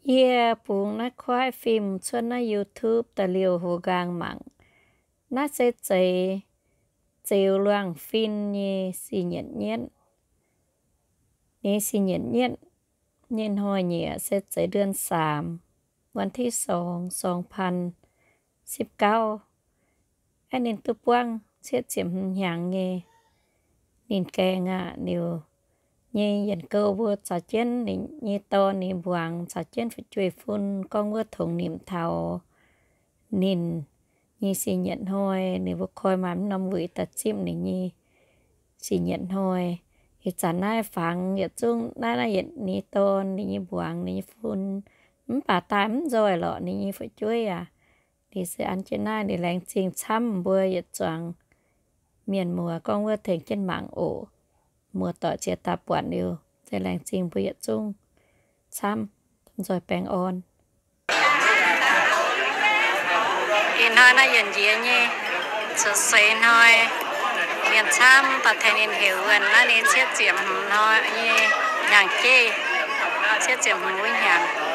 Yeah, buông nó khoai phim cho nó YouTube tài liệu hồ gang mạng. Nó sẽ chạy chiều loang phim như xì nhận nhện. Như xì nhận nhện. Nhìn hồi nhẹ sẽ chạyเดือน3วันที่2 2019อันนี้ตัวป้วงเสียเจียมหยางเงนินแกงอ่ะนิวนี่ยันเกอวัวจ่าเจนนี่ตอนนี่บวงจ่าเจนฝุช่วยฟุ้นก้องวัวถงนิมเทานินนี่สิยันห้อยนี่วัวคอยมันนำวิตัดจิ้มนี่สิยันห้อยอีจันน่าฟังอย่าจุ้งน่ายันนี่ตอนนี่บวงนี่ฟุ้นมันป่าตายมันจอยหรอนี่ฝุช่วยอ่ะนี่สิอันเจน่านี่แรงจริงช้ำบัวอย่าจังเมียนมัวก้องวัวถึงเจนหมังโอmùa tỏ chia tạp quản điều để làng trình bùi chung xăm rồi bèn ôn in hơi nó dần dịa nhé sự xuyên hơi miền xăm và thành in hiểu gần nó nên chiếc chiếm hơi nhé nhàng chê chiếc chiếm mũi nhàng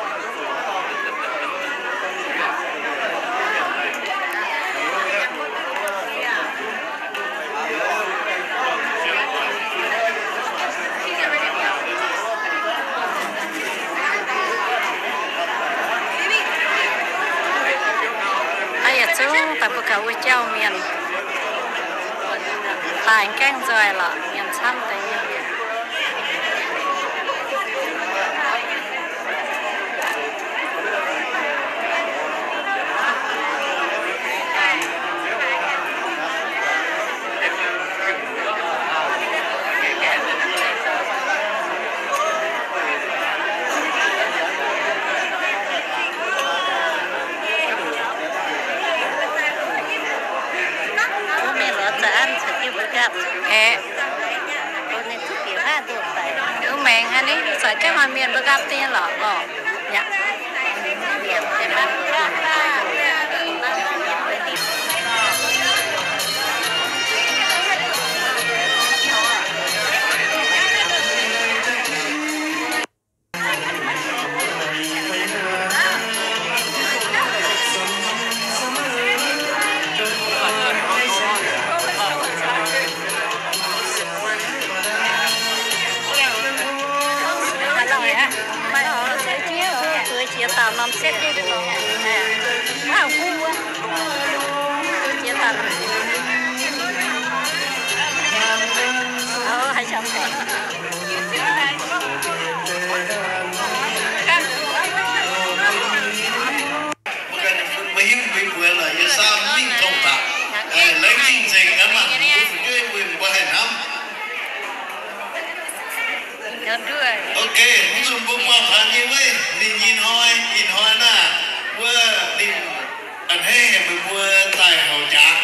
chúng ta bữa cầu châu miền lại canh rồi là miền xăm tới mẹ anh ấy phải cái hoa miền bữa gặp tiền lọ lọ nhá tao nằm xét đi được rồi wow vui quá chia tao hay xong rồi mấy người vừa là như sao minh thông tạ lấy kinh gì cái mà chơi quyền qua hệ năm ok mình dùng bông hoa phản như vậy nhìn hỏi nè vừa nhìn anh hay mình vừa tài hậu trả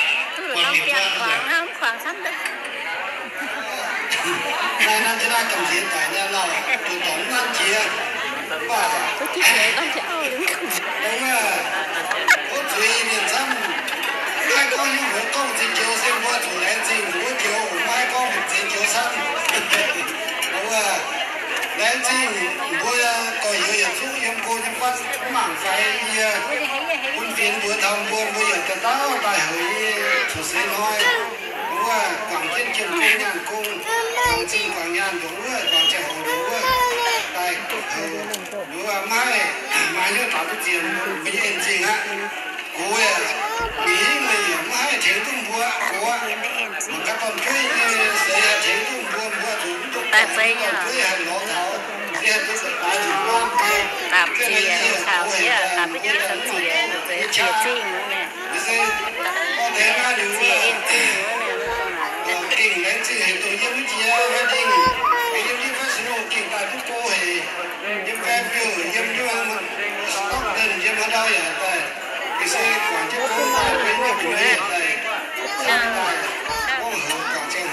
còn nhìn qua khoảng sắm đấy nay nó chỉ là cầm tiền tại nhà nào tụi tổng nó chia và tôi chỉ để con cháu đúng à có chuyện nhìn xong hai con những người con thì chiều xem qua chủ lén gì của chiều mai con thì chiều xong đúng à lén gì tôi có nhiều việc chú em cô em phát mảng phải quân phiền vừa thầm buồn bây giờ cái đó tại hội chủ sĩ nói đúng à quảng trên trường cung nhàn cung quảng trên quảng nhàn đúng rồi quảng trẻ hồ đúng rồi tại đúng à mai như tạo cái tiền bây giờ gì á cô à mỹ người mai thiếu tung búa cô mà các con thuê sẽ thiếu tung búa chủ ta xây nhá tạp chia sao chia tạp chia sắm chia rồi chia chinh nữa nè chia in chinh nữa nè kinh đến chỉ hệ tôi giống chia với đinh cái giống như phát sinh kinh tại quốc cô hệ giống cái biểu giống như stock đơn giống ở đâu vậy tại cái xe quản chế cô tại bên cái chủ đề tại có hưởng cả chân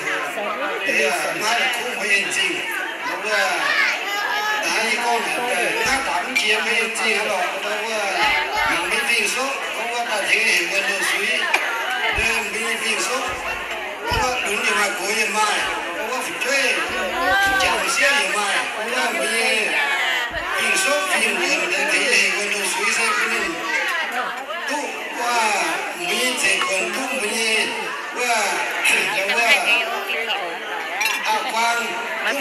thì mai cũng phải in chinh đúng là tại con các bạn chia với chia đó đâu mình bị viên số không có ta thể hiện bên đồ suy nên bị viên số không có đúng như mà cố như mai không có phải chơi chẳng xe như mai không có bị viên số viên tiền để thể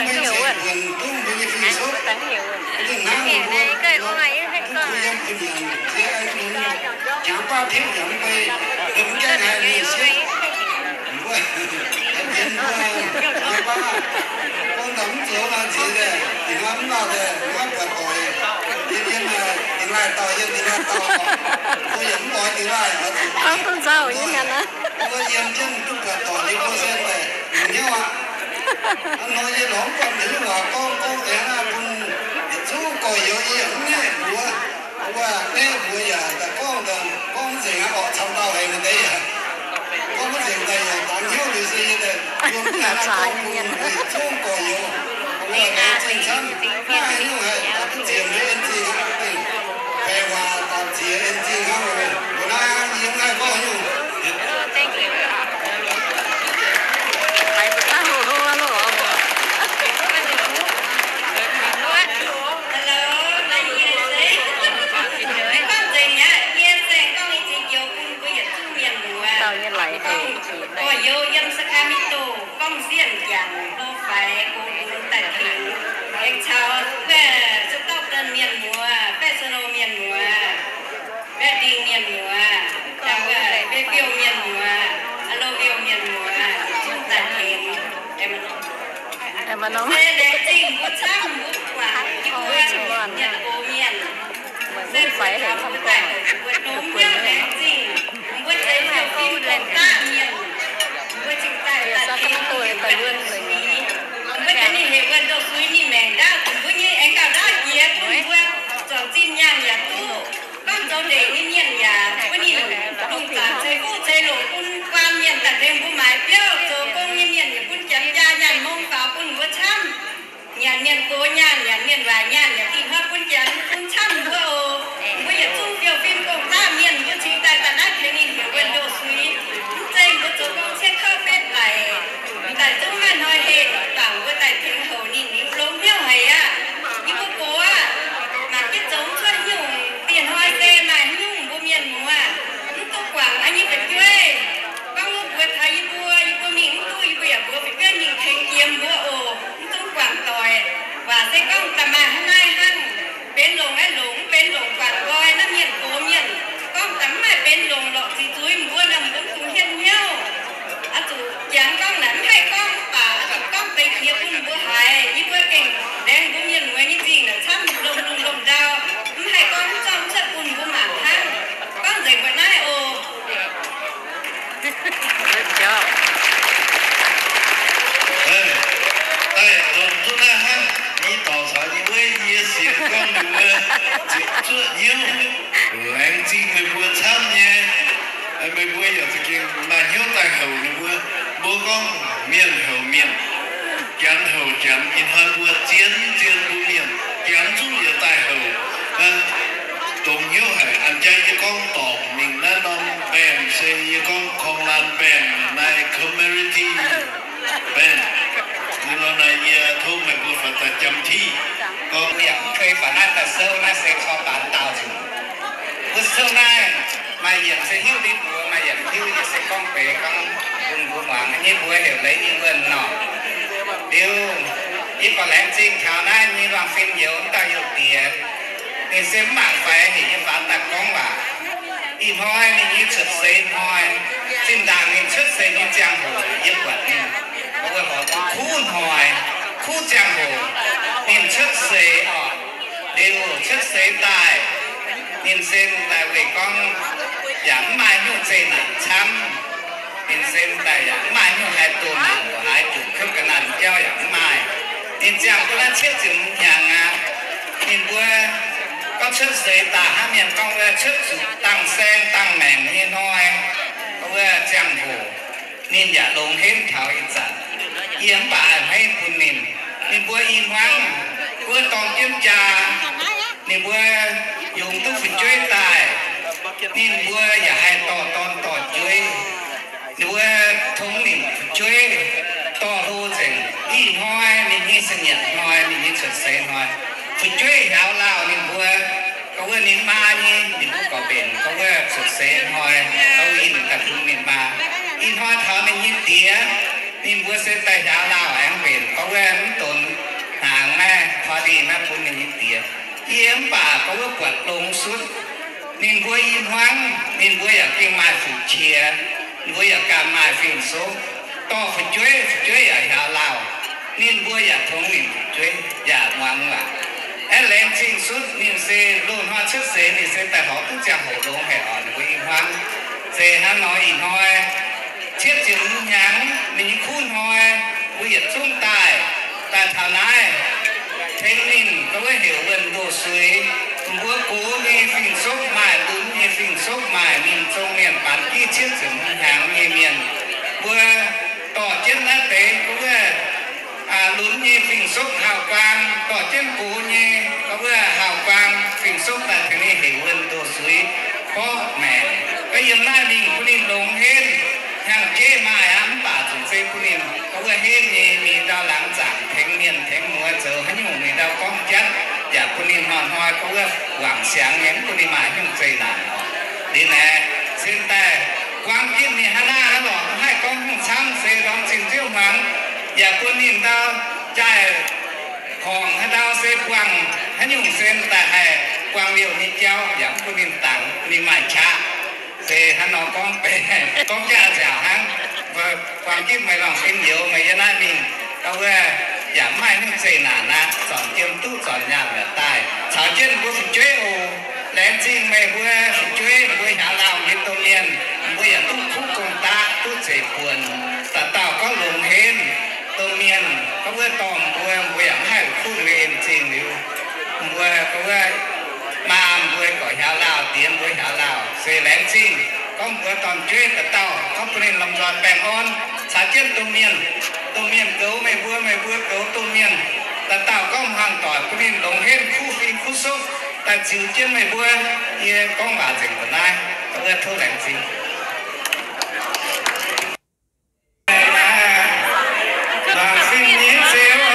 tăng bên nhiều sẽ hơn vườn tung bên như phi số tăng nhiều hơn nhưng nắng cái này cây có ngày hết cũng cơ cứ em cái miệng thế anh cũng chẳng qua thiếu giảm về đừng cái này mình sẽ vâng em biết mà ba con đóng chỗ là gì đấy thì ngắm vào đấy ngắm vào tội nhưng mà thì lại tội nhưng thì lại tội tôi vẫn gọi thì lại không con sao như thế nào tôi em chân chút là tội thì cô xem này nhớ ạ anh nói với lỏng con nữ là con thế là con chú coi yếu yếu nhé bùa nè bùa giờ là con gì á họ xong tao hay là đấy à con có gì đây à tao nhớ được gì đây luôn là con chú coi yếu bùa này chính xác hai như vậy tao cũng chỉ mấy anh chị các bè hòa tao chỉ anh chị không rồi bữa nay gì hôm nay có nhiều phải ta hồ hồ nó rồi tao như lại thì có vô yếm Sakamito công diễn chẳng đâu phải cố gắng tại thành em chào về chúng ta cần miền mùa về snow miền mùa về đi miền mùa chào về phiêu miền mùa alo phiêu miền mùa chúng ta thành em mà nó sẽ để trình của trăm của quả của nhật cô miền mình phải để không tại của đúng nhớ để trình với thấy là phim lên ta miền với trình tại là phim tôi phải luôn rồi với cái này hệ vận động suy nghĩ mình đã với như anh cả đã kia cũng với chọn tin nhà nhà tu con cháu để như miền nhà với như đúng cả chơi phụ chơi lộ cũng qua miền tại thêm cũng mãi béo cho con như miền cũng chấm gia nhà mong vào cũng với chăm nhà miền cố nhà miền vài nhà tìm hoa cũng chấm cũng chăm với giờ chung kiểu phim công ta miền với chính tại ta đã thế này hệ vận động suy chơi với chỗ con sẽ khơi phết lại tại chỗ mà nói hệ bảo với tại thiên hồ nhìn những lông miêu hay à như bố cố à mà cái giống cho nhiều tiền hoa xe mà nhung bố miền mùa lúc tôi quảng anh như phải chơi con lúc vừa thấy bố mình tôi bây giờ bố phải cái mình thành kiếm bố ồ lúc tôi quảng tỏi và xe con tầm mà hai hăng bên lồng quảng coi nó miền cố miền con tắm mà bên lồng lọ gì túi mua nằm cũng cùng hiên nhau à tụ chẳng con nắm hay con bà con tay kia cũng bữa hải như bữa cảnh đang bữa miền ngoài như gì là chăm lồng đào hay con trong chất bún bữa mà hăng con dậy bữa nay ồ đây đồng chúng ta ha đi tàu xã như vậy như xiên con nữa chỉ chút nhiều lãng chi người buôn tham nhé mấy bữa giờ thì kia mà hiếu tài hậu nữa bố con miền hậu miền chán hậu chán in hai bữa chiến bố miền chán chút giờ tài hậu đồng hiếu hải anh trai như con tỏng mình đã non bèn xây như con lan bèn này community bèn nên là này thôi mình vừa phải tập chăm thi con điểm thuê bản ăn là sâu nó sẽ khó bán tạo chứ bữa sâu này mà hiện sẽ hiu đi bữa mà hiện hiu thì sẽ con bé con cùng bữa hoàng như bữa hiểu lấy như vườn nọ điều ít có lẽ chính khảo này như đoàn phim nhiều ta nhiều tiền thì sẽ mạng phải thì như phản đặt con vào ít thôi thì như xuất xây thôi xin đàn thì xuất xây như trang hồ như quật bởi họ khu hỏi khu trang hồ nên xuất xây họ đều xuất xây tài nên xem tại vì con giảm mai nhu xây nặng chăm nên xem tại giảm mai nhu hai tuần của hai chục không cần làm cho giảm mai nên chàng tôi đã chết chừng nhà ngà nên vừa có xuất xây tả hai miền con vừa xuất tăng sen tăng mèn như thôi vừa trang hồ nên giả lồng hết thảo ít giản yếm bà hayคุณนินนินบัวอินวังบัวตองเยี่ยมจานินบัวยุงต้องฝึกช่วยตายนินบัวอย่าให้ต่อช่วยนินบัวทงนินช่วยต่อรูเสียงอินห้อยนินนี่เสียงห้อยนินนี่สดใสห้อยฝึกช่วยยาวเล่านินบัวก็ว่านินมานี่นินบัวก็เป็นก็ว่าสดใสห้อยเขาอินกับลุงนินมาอินห้อยเท้านินยิ่งเตี้ย nên bữa sẽ tay giá lao anh về có cái tồn hàng nàyพอดีนะคุณนี่เตี๋ยเยี่ยมป่าก็ว่าปวดลงสุดนินบัวยิ้มหวังนินบัวอยากกินมาฝึกเชียร์บัวอยากการมาฟิล์มซุปต่อฝึกช่วยอยากหาเล่านินบัวอยากทงนินช่วยอยากหวังว่าไอ้แรงจริงสุดนินเซรุ่นหัวชุดเซนินเซแต่หอทุกอย่างหัวลงให้อ่อนบัวยิ้มหวังเซฮะน้อยอีน้อยเชี่ยจึงยังมีคู่น้อยบัวอยากชุ่มตายแต่ฐานะเทคนิคก็ว่าเหวเงินโดสวยบัวกูมีสิ่งซบหมายลุ้นมีสิ่งซบหมายมีทรงเมียนปันกี้เชื่อถึงหางมีเมียนบัวต่อเจ้าหน้าเตะก็ว่าลุ้นมีสิ่งซบหาวกวางต่อเจ้ากูมีก็ว่าหาวกวางสิ่งซบแต่ทีนี้เหวเงินโดสวยเพราะแม่ก็ยังหน้าดิ่งคุณนินลงเห็นทางเจ้มาอ้ำป่าถึงเซคุณนินก็ว่าเห็นมีดาวหลังจากเทงเมียนเทงมัวเจอให้ยุ่งมีดาวก้องจัดอยากคุณนินหอนหอยก็ว่าหวังเสียงเห็นคุณนินมายุ่งใจหนาดีแน่ซึ่งแต่ความคิดมีฮานาฮะหลอกให้ก้องช้ำเซรองสิ่งเที่ยวหวังอยากคุณนินดาวใจของให้ดาวเซกวังให้ยุ่งเซนแต่ให้กวางเดียวมีเจ้าอยากคุณนินต่างมีหมายช้าเซฮันน้องก้องไปก้องจ้าเสียหังว่าความคิดไม่ลองเป็นเดียวไม่ยน่านิ่งก็ว่าอยากไม่นึกใจหนานะสอนเตรียมตู้สอนยามแบบใต้ชาวเช่นบัวฝึกช่วยโอแหลมจริงไม่บัวฝึกช่วยบัวหาเราเป็นตัวเมียนบัวอยากตู้คุกกงตาตู้เสพวนแต่เต่าก็ลงเห็นตัวเมียนก็ว่าตอมบัวอยากให้คู่เรียนจริงหรือบัวก็ว่ามาบัวก่อหาเราเตรียมบัวหาเราเสแหลมจริงก็บัวตอนช่วยแต่เต่าก็เป็นลำรอนแปลงอ่อนชาวเช่นตัวเมียนเก๋ไม่บัวเก๋ตัวเมียนแต่เต่าก็ห่างต่อคุณนินลงเห็นคู่ฟินคู่ซุกแต่จิ๋วเจ้าไม่บัวเยี่ยก้องบาดเจ็บคนได้ก็เลือดเท่าไหร่จริงบางสิ่งนี้เสียว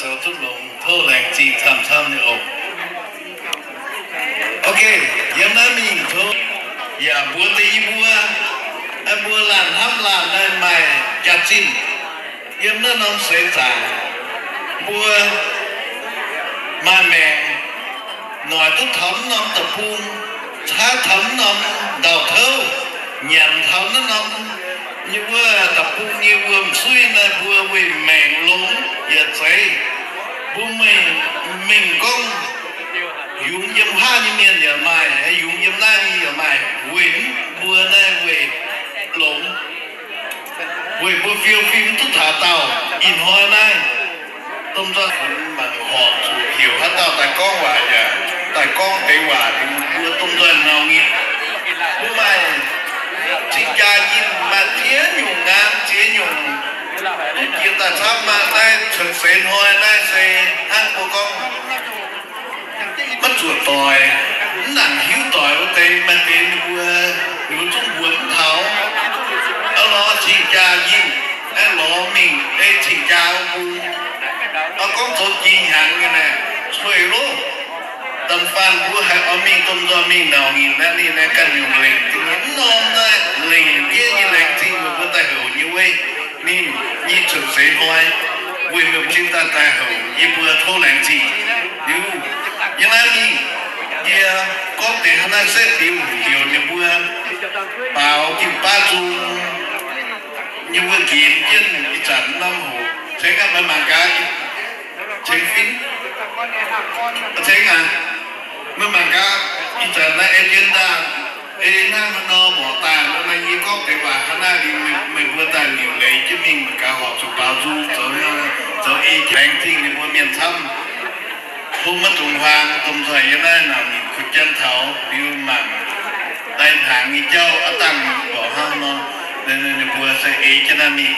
chỗ chút lùng thô lạnh chỉ thầm thầm như ổng ok yếm nói mình thôi ya bua tí bua làm hấp làm đây mày chặt chín yếm nó nông sấy giảng bua mà mẹ nói tôi thấm nông tập phun thá thấm nông đầu thâu nhận thấm nó nông như bua tập phun như bua suy này bua vì mẹ lúng giờ thấy bua mình công dùng dâm ha như miền giờ mày hay dùng dâm na như giờ mày quên bua này về lúng về bua phiêu phim tout thả tàu in hoa này tôm ra mà họ hiểu hết tao tại con hòa giờ tại con cái hòa thì bua tôm ra nào nghe bua mày chỉ cha in mà chế nhung ngam chế nhung kia ta sắp mà đây thực sự hoa này sẽ ăn của con bất chuột tỏi nặng hiếu tỏi của tây mà tiền vừa những trong buồn tháo ở đó chỉ cha gì em lo mình đây chỉ cha ông ở con số chi hàng cái này xuôi luôn tâm phan của hai ông mình tâm do mình nào nhìn ra đi này cần dùng lệnh thì những non này lệnh kia như lệnh thì mà có tài hữu như vậy nên như thực sự thôi vì mình chúng ta tài hữu như vừa thô lệnh gì nhưng mà đi giờ có thể hắn sẽ hiểu như vừa bảo kim ba du như vừa kiện chân cái trận năm hồ thế các bạn mang cá chính phím thế à mới mang cá cái trận này em chân ta em năng nó bỏ tàn nó là như có thể bảo hắn đi mình vừa tàn nhiều lấy chứ mình cả họ chụp bao du rồi em đánh thì mình vừa miền thăm hôm mất trùng hoàng tôm thời như này nào nhìn khuyết chân thảo như mặn tay hàng như châu ở tầng bỏ hang nó nên vừa sẽ ý cho nên mình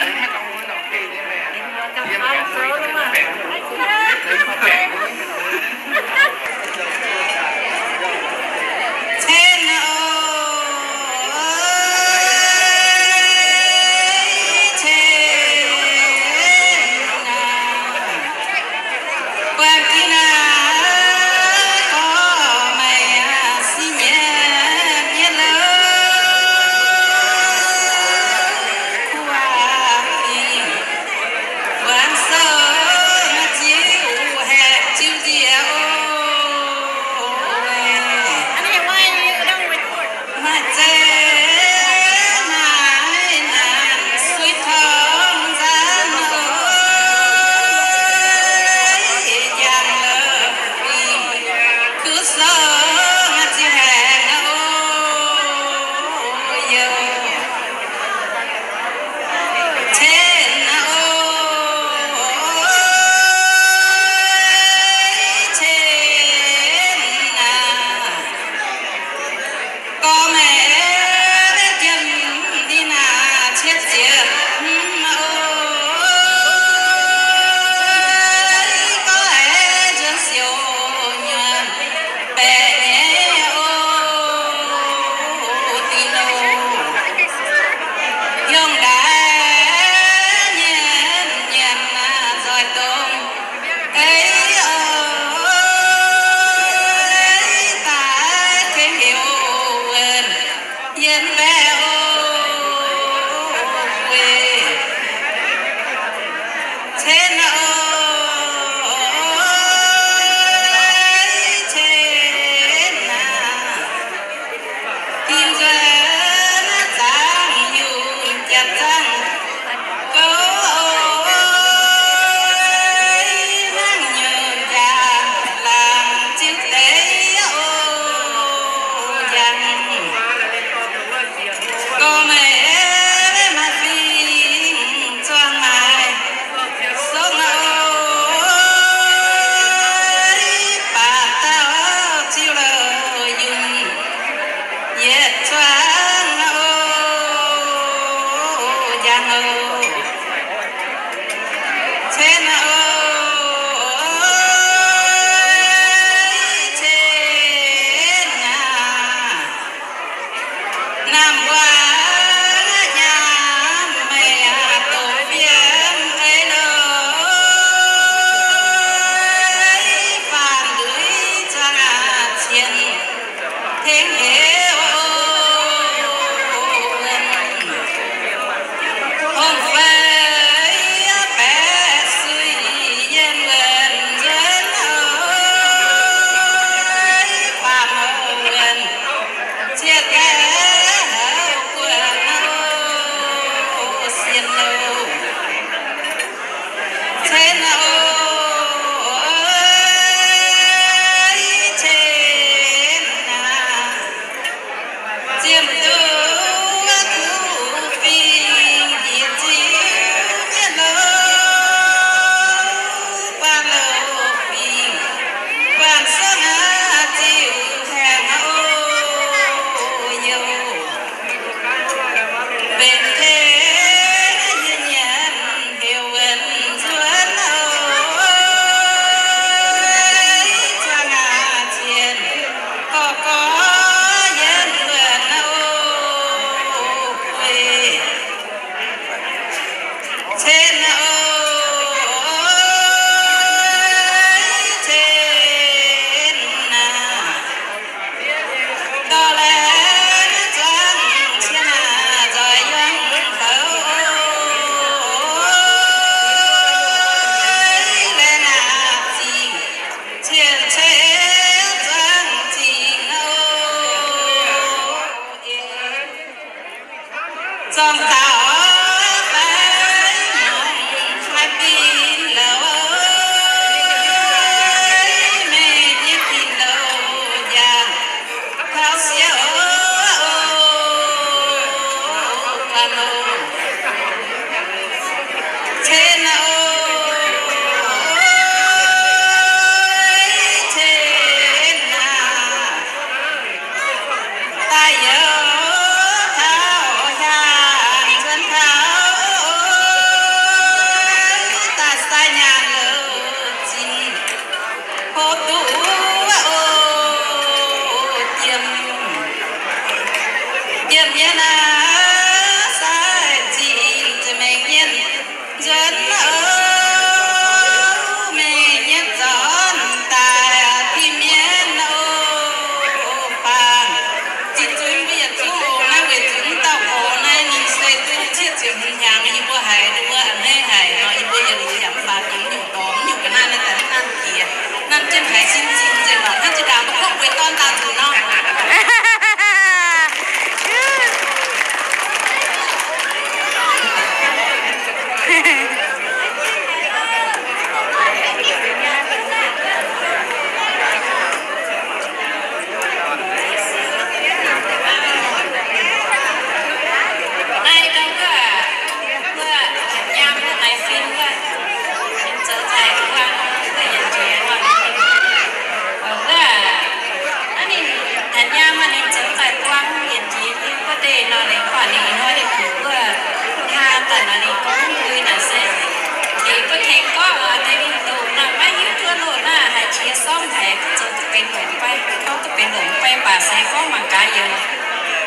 bà sẽ có mà cả giờ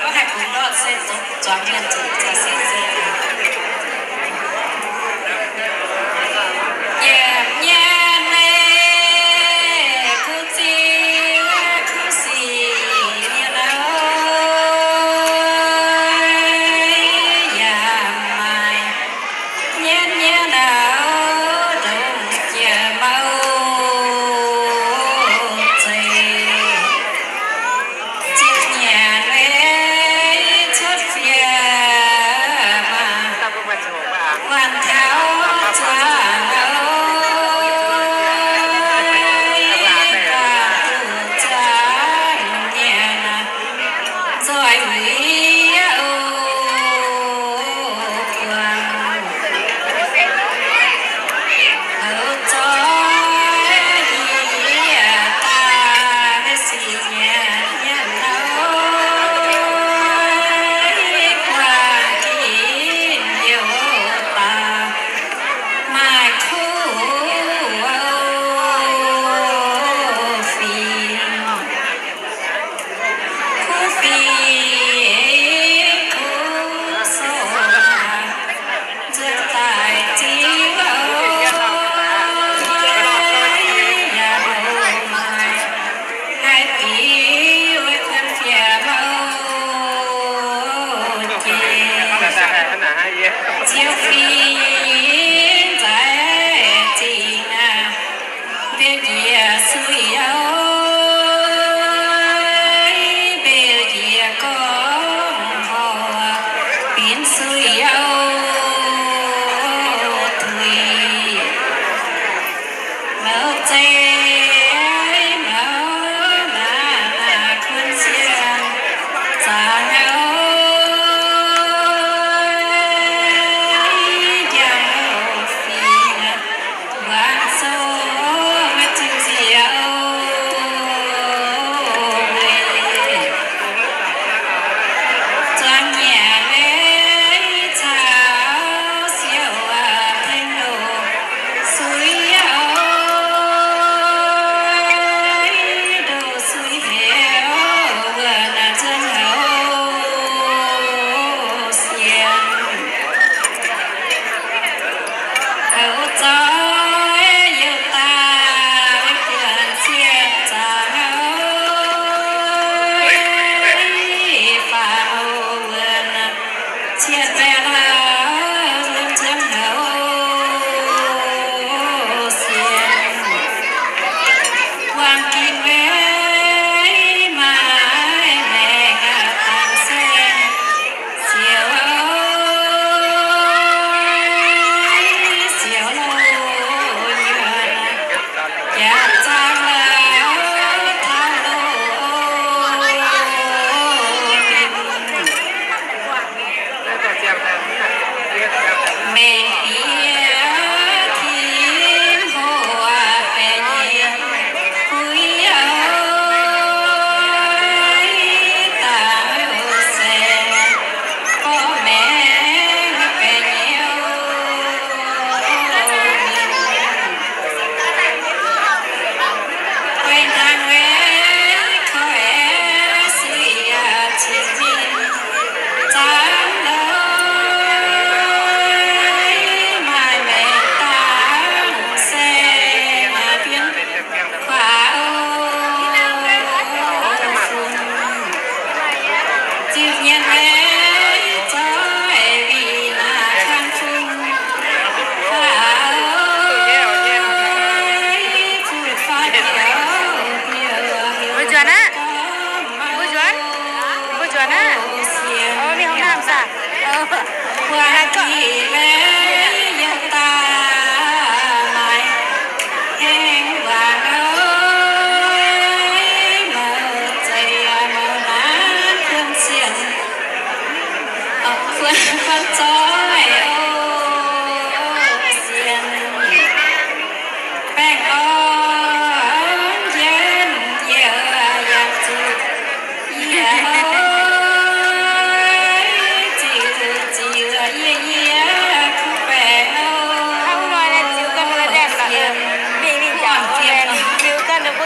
có hai cùng đó sẽ chọn nhân chỉ sẽ chiếu phim tại chị na biết gì suy ơi biết gì con họ biến suy ơi thùy mở tay mở là con xiên xa nhau Hãy subscribe cho kênh Ghiền Mì Gõ để không bỏ lỡ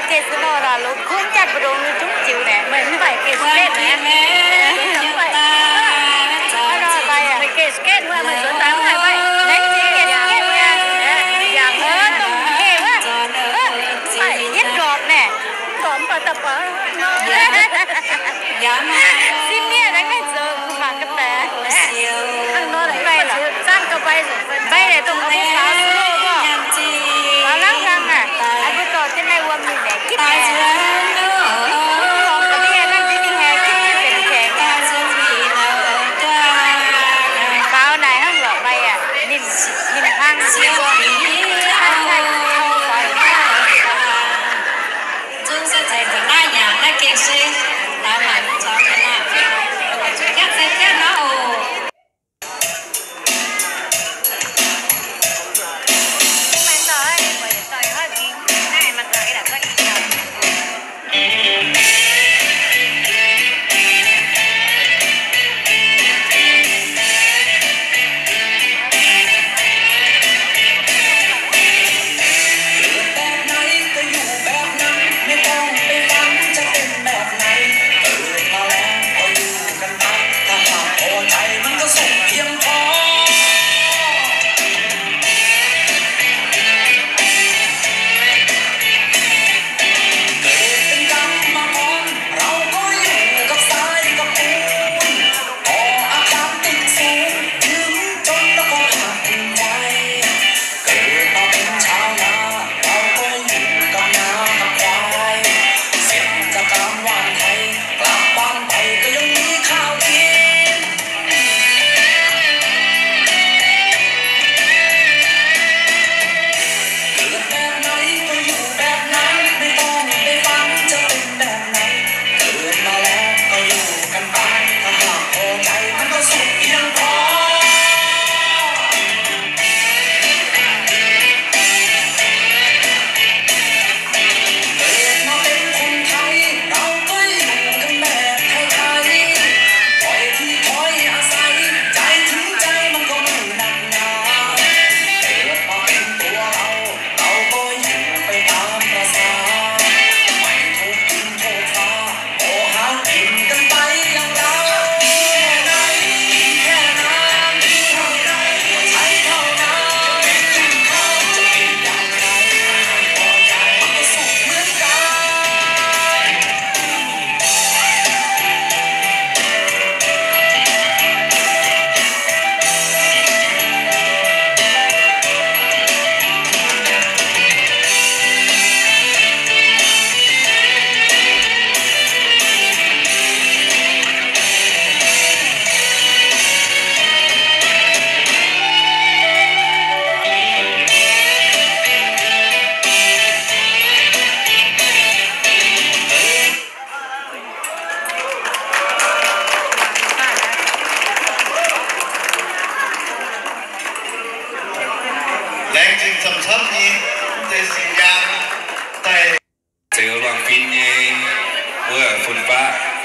kê sơ lô là lúc không chặt vào đồ như chúng chịu nè mình phải kê skate nè đúng vậy nó bay à mình kê skate mà mình xuống tao hay vậy đấy chỉ kê skate nha dạng tôm kê quá phải giết gọt nè gọt mà tập ở nó xin mía đánh cái giờ mà cái té ăn nó đánh bay là sang cái bay này tụi nó cũng khá sơ lô quá lắm răng à anh có trò trên này quên mình để kít nè còn cái này đang trên hè kít cái bao này hăng lọ bay à nhìn hăng siêu hăng thâu khỏi chúng sẽ thấy được đa nhà đa kiện xe đa mặt cho cái nào chắc sẽ chết nó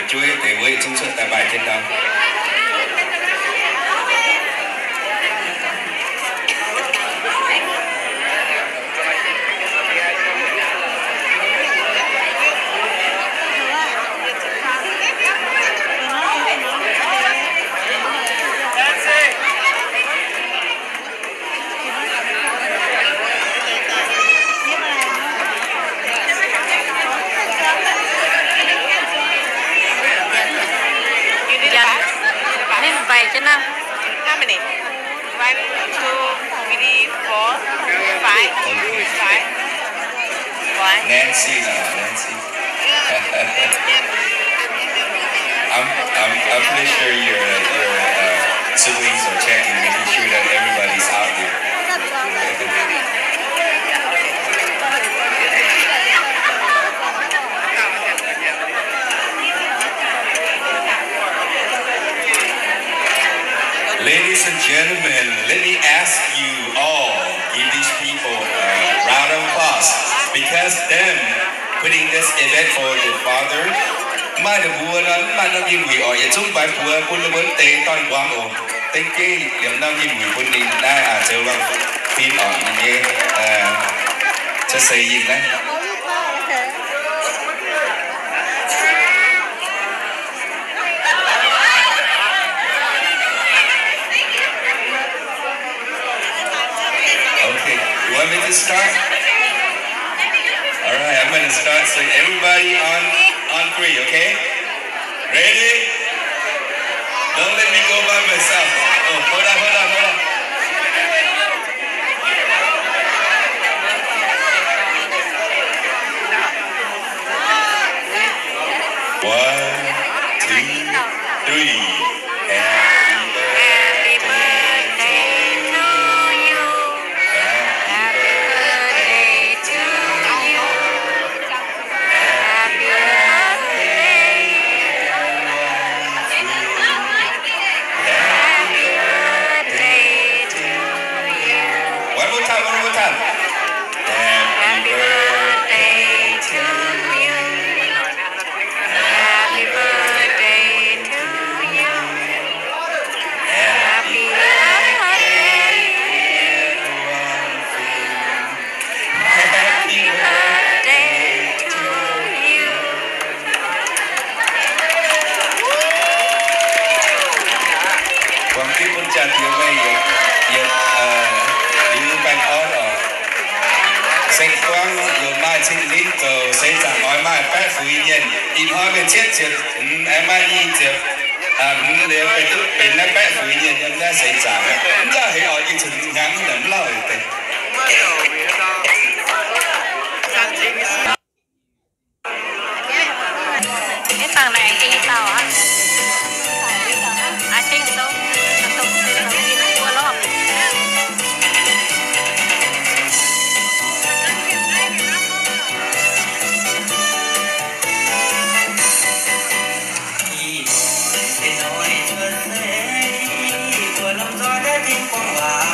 chuối để với chúng sự tại bài trên đó. How many? 1, 2, 3, 4, 5, 5. One. Nancy. I'm pretty sure your siblings are checking, making sure that everybody's out here. Ladies and gentlemen, let me ask you all, give these people a round of applause, because them putting this event for the father, mà được bùa đó, mà nó nhìn quỷ ở chung bài bùa, bùa nó vẫn tế toàn quang ổ, tên kê, điểm nó nhìn quỷ bùa nhìn đã chơi bằng phim ở như cho xây dựng đấy. want me to start? All right, I'm going to start. So everybody on three, okay? Ready? Don't let me go by myself. Oh, hold on. One, two, three. Happy birthday to you. Happy birthday to you. Happy birthday. Happy birthday to you. One more time. Happy birthday to you. Happy birthday to you. Happy birthday. Happy birthday to you. Quang kim con chặt nhiều mây đi bánh ớt ở sinh quang rồi mai trên lính cầu xây dựng nói mai bác phụ nhân in hoa bên chết em mai đi chết nếu phải tự bên nó bác phụ nhân nhân ra xây dựng ra hệ ở những trường ngắn lắm lâu rồi Cái thằng này đi tàu hả? I think so. Qua lót. Hãy subscribe cho kênh Ghiền Mì Gõ để không bỏ lỡ